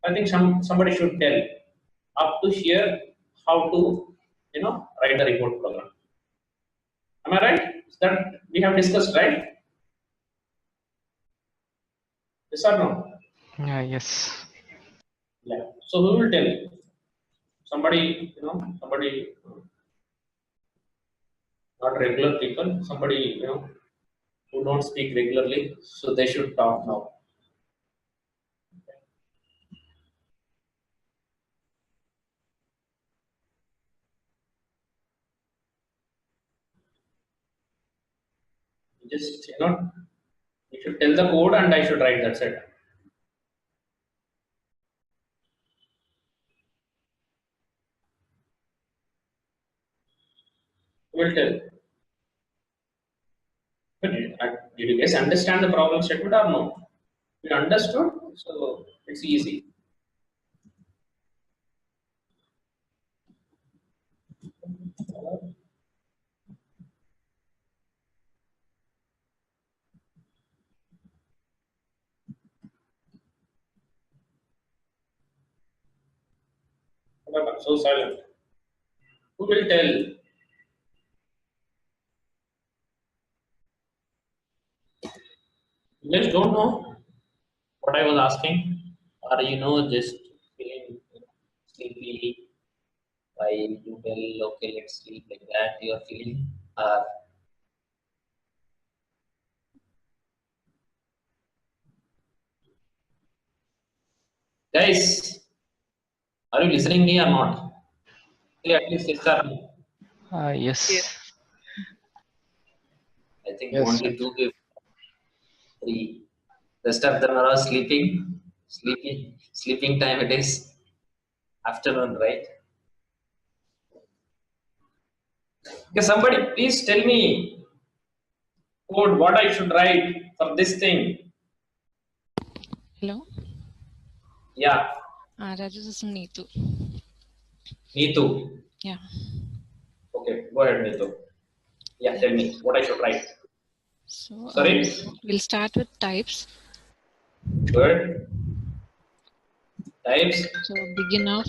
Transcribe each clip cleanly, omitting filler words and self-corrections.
I think somebody should tell up to here how to write the report program. Am I right? That we have discussed, right? Yes or no? Yes. Yeah. So who will tell? Somebody, somebody, not regular people, somebody, who don't speak regularly, so they should talk now. Just, you should tell the code and I should write, that's it. Who will tell? But did you guys understand the problem statement or no? You understood, so it's easy. So silent. Who will tell? You guys don't know what I was asking? Or just feeling sleepy? Why you tell, okay, let's sleep like that, you are feeling? Guys, are you listening me or not? At least yes or no? Yes. I think Yes, only sir. 2 give 3. Rest of them are all sleeping. Sleeping time it is. Afternoon, right? Okay, somebody please tell me code what I should write for this thing. Hello? Yeah. Raju, this is Neetu. Neetu. Yeah. Okay, go ahead, Neetu. Yeah, tell me what I should write. So, Sorry? we'll start with types. Good. Types. So, begin of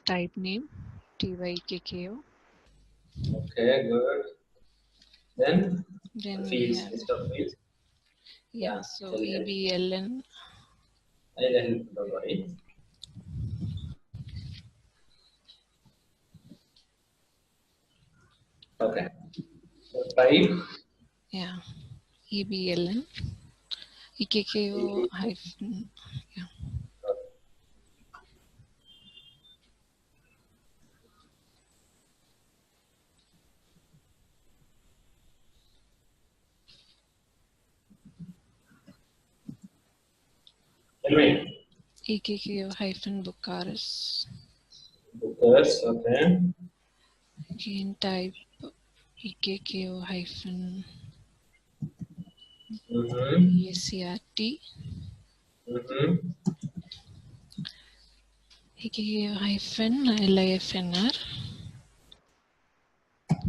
type name, TYKKO. Okay, good. Then Then we fields, have, list of fields. yeah, so EBLN. I'll help, don't worry. Okay. So type. Yeah, EBLN, EKKO hyphen, yeah. Tell me. EKKO hyphen Bucharest. Bookers, okay. Again type EKKO hyphen ESCRT. EKKO hyphen LIFNR.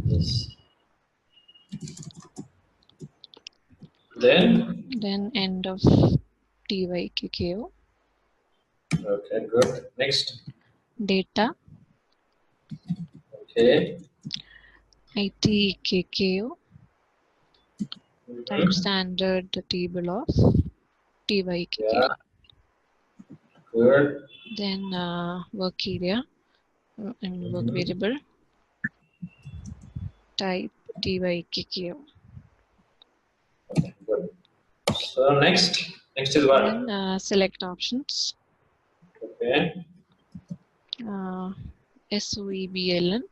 Yes. Then end of TYKKO. Okay, good. Next. Data. Okay. ITKKO. Type standard table of TYKKO. Yeah. Good. Then work area, work variable. Type TYKKO. Okay, good. So next is what? Then select options. Okay. SOEBLN.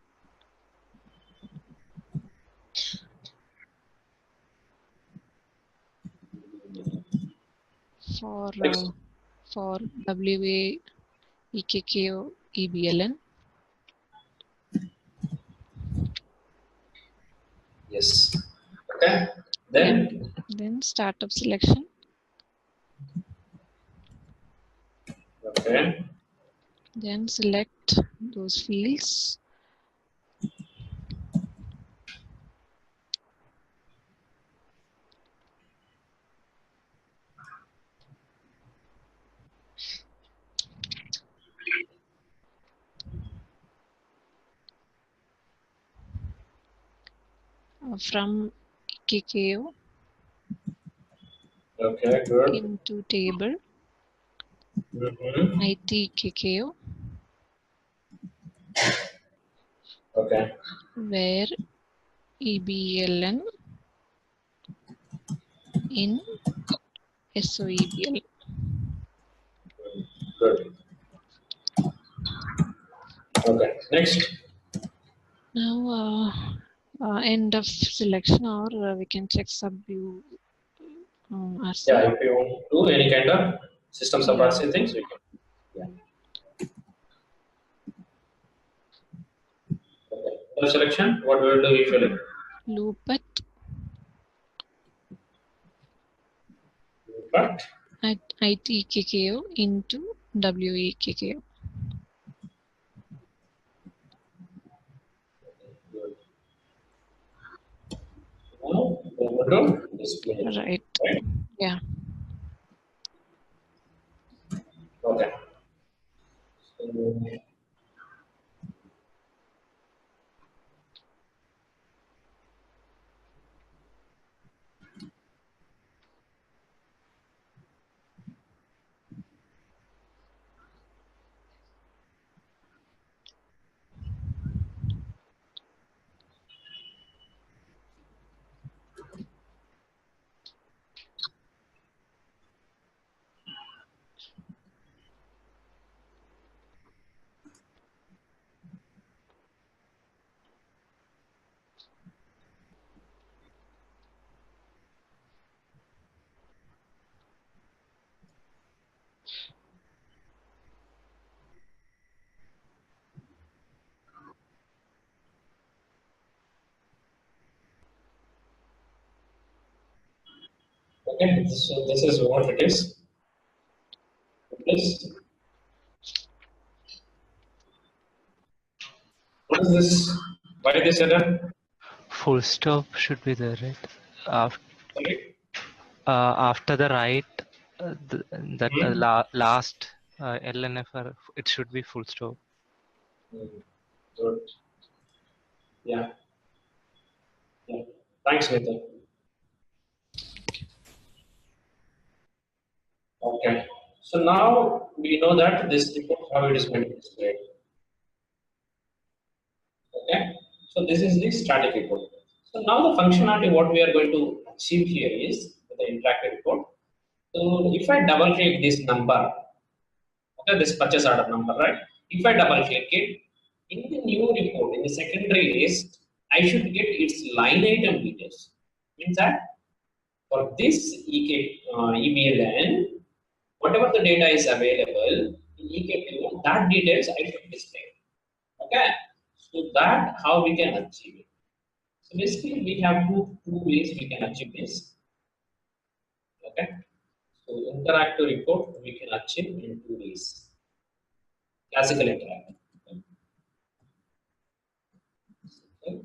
For WA EKKO EBLN. Yes. Okay. Then startup selection. Okay. Then select those fields. from KKO Okay, good. into table Mm-hmm. IT KKO, Okay, where EBLN in SOEBL. good. Okay, next. Now end of selection, or we can check subview Yeah, RC. if you want to do any kind of system Yeah, subRC things, we can. Yeah. Okay. The selection, what we will do usually? loop at But IT KKO into WE KKO. now we want to display. Right. Right? Yeah. Okay. So, okay, so this is what it is. This, what is this? Why this error? Full stop should be there, right? After, Sorry. after the right, that Hmm. last LNFR, it should be full stop. Good. Yeah. Yeah. Thanks, Nathan. Okay. So now we know that this report how it is going to be displayed. Okay. So this is the static report. So now the functionality what we are going to achieve here is the interactive report. So if I double click this number, okay, this purchase order number, right? If I double click it in the new report in the secondary list, I should get its line item details. Means that for this EBLN, whatever the data is available in EKPO, that details I should display. Okay, so that how we can achieve it. So basically, we have two ways we can achieve this. Okay, so interactive report we can achieve in two ways. Classical interactive. Okay.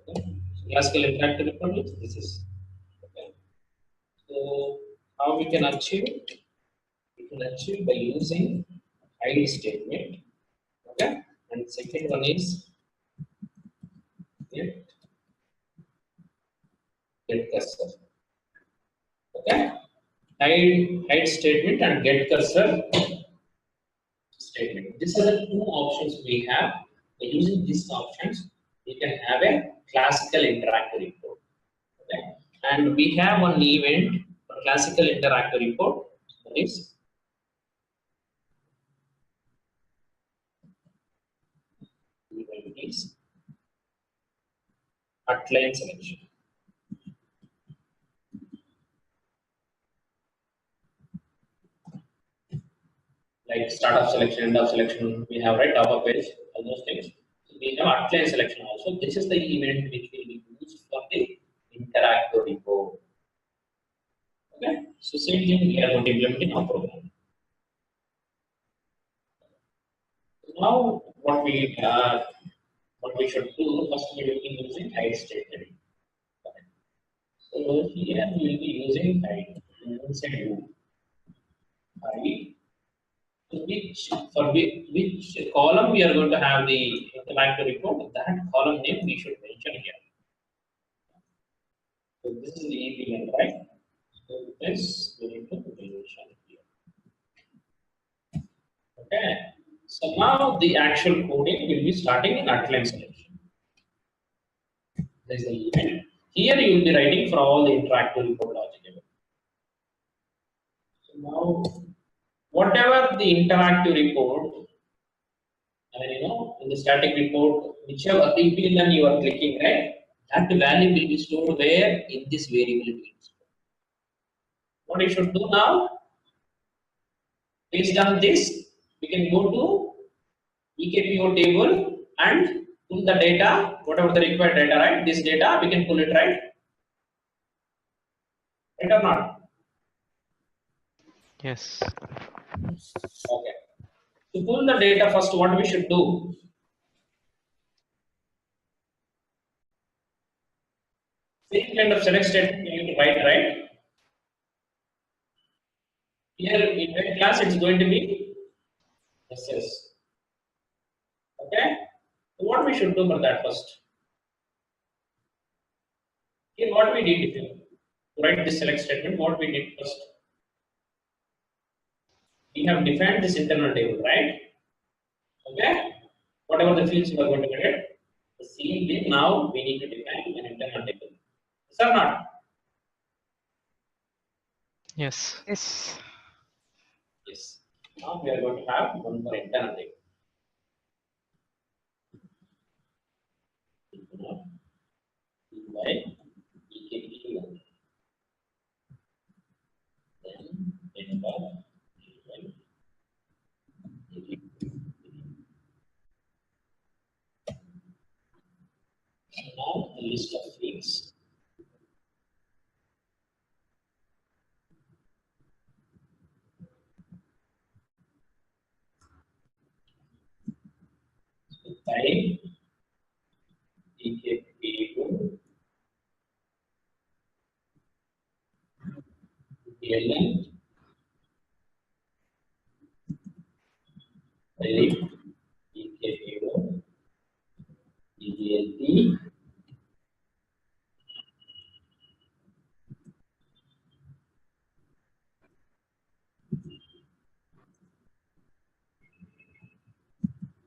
Okay. So classical interactive report is this is. Okay. So how we can achieve it? We can achieve by using hide statement. Okay, and second one is get get cursor. Okay, hide statement and get cursor statement. These are the two options we have. By using these options, we can have a classical interactive report. Okay, and we have one event for classical interactive report. That is event is outline selection. Like start of selection, end of selection, we have right top of page, all those things. So we have outline selection also. This is the event which will be used for the interactive report. Okay, so same thing we are going to implement in our program. Now what we should do first we will be using hide statement. Okay. So here we will be using hide inside loop. Hide which column we are going to have the interactive report, that column name we should mention here. So this is the element, right? So this we need to mention here. Okay. So now the actual coding will be starting in outline selection. There is the event. Here you will be writing for all the interactive report logic. So now, whatever the interactive report, in the static report, whichever element you are clicking, right, that value will be stored where in this variable. What you should do now, based on this, we can go to EKPO table and pull the data, whatever the required data, right? This data we can pull it, right? Right or not? Yes. Okay. To pull the data first, what we should do? Same kind of select statement you need to write, right? Here in that class, it's going to be SS. Okay. So what we should do for that first? Here, what we did to write this select statement, what we did first? We have defined this internal table, right? Okay. Whatever the fields you are going to get, the same way now we need to define an internal table. Yes or not? Yes. Yes. Yes. Now we are going to have one more internal table. By EKP. Then now the list of fields. So type EKP ELN type EKPO EDLT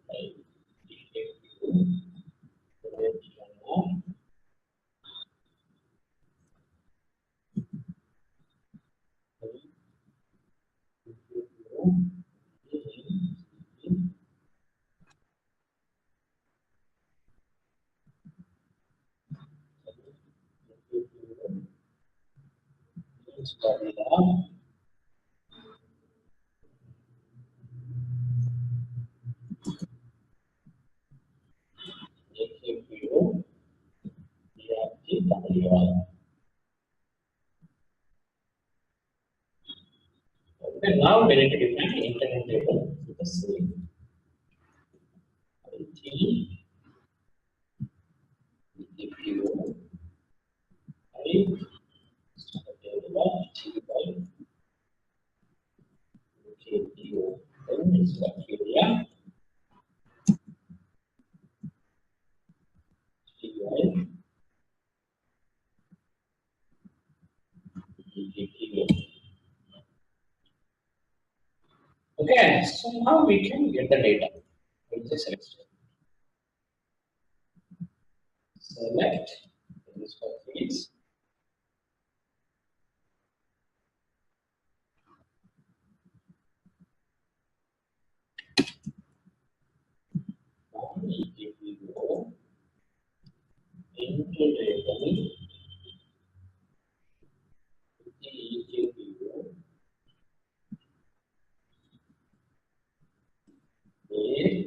type EKPO Okay, now we need to define the internal table with the same IT EKPO type table by EKPO. Then it's bacteria. Okay, so now we can get the data. We'll just select this for fields. Now if we go into table, where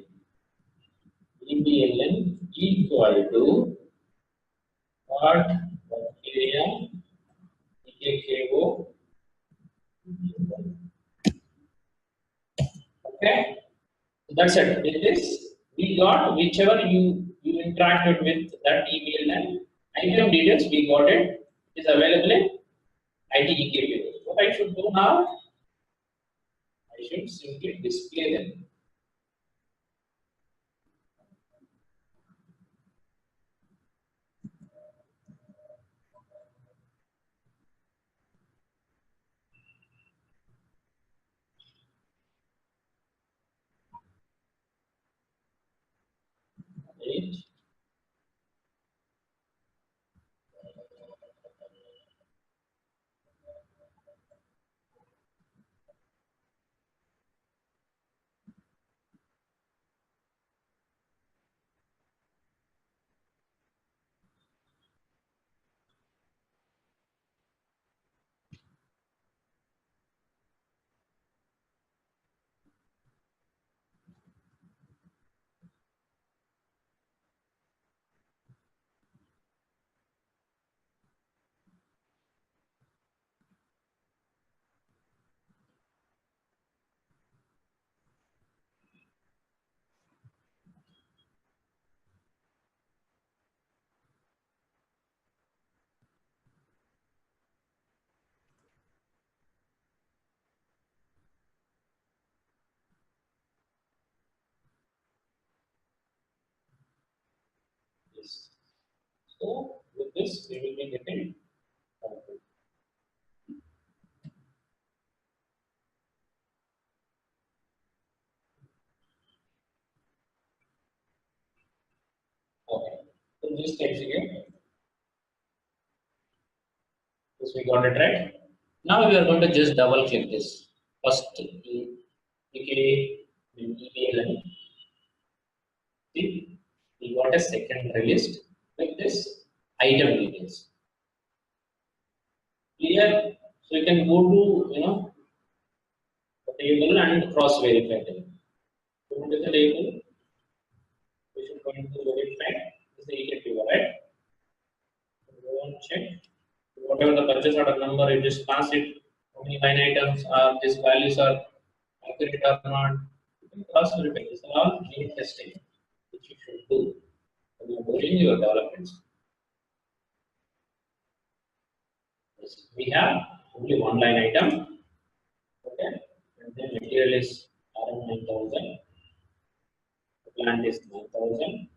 EBLN equal to what bacteria EKKO. Okay, that's it. With this, we got whichever you interacted with that email and item details, we got it. It is available in IT EKPO. What I should do now? I I should simply display them. Right? Yes. So with this, we will be getting output. Okay. So just execute. Yes, we got it right. Now we are going to just double click this. First, EK, ELN. See, we got a second released with this item details. Clear? So you can go to the table and cross verify them. Go to the table. We should go into verify. This is the EK figure, right? Go and check. Whatever the purchase order number, you just pass it. How many line items are these values are accurate or not? You can cross verify. These are all unit testing, which you should do when you are doing your developments. Yes, we have only one line item. Okay, and then material is RM 9000. The plant is 9000.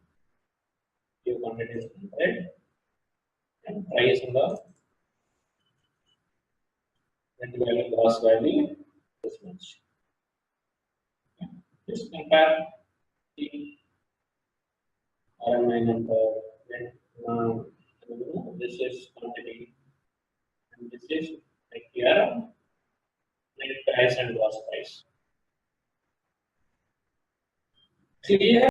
Your content is 100. And price number, and value, gross value, this much. Okay. Just compare the RM9 number, then this is quantity, and this is like here, net price and gross price. Clear?